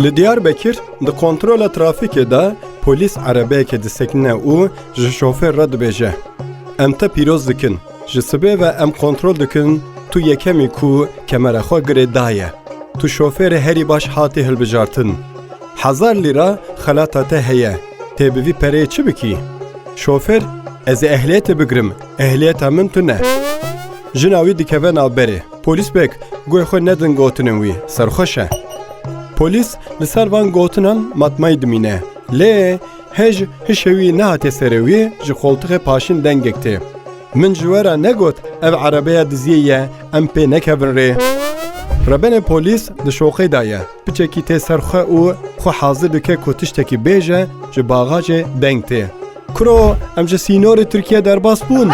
Li Diyarbekir di kontrola trafîkê de polîs erebeyekê disekine û ji şofêr re dibêje: Em te pîroz dikin, ji sibê ve em kontrol dikin tu yekemî ku kemera xwe girê daye. Tu şofêrê herî baş hatî hilbijartin. 1000 lîra xelata te heye. Tê bi vî pereyê çi bikî? Şofêr: Ez ê ehliyetê bigirim. Ehliyeta min tune. Jina wî dikeve navberê. Polîs bêk, guhê xwe nedin gotinên wî, serxweş e. Polîs li ser van gotinan matmayî dimîne. Lê hej hişê wî nehate serê wî ji xoltiqê paşîn dengek tê. Min ji we re negot ev erebeya diziyê ye, em pê nekevin rê. Rebenê polîs di şoxê de ye. Piçekî tê ser xwe û xwe hazir dike ku tiştekî bêje ji baxacê deng tê. Kuro, em ji sînorê Tirkiye derbas bûn.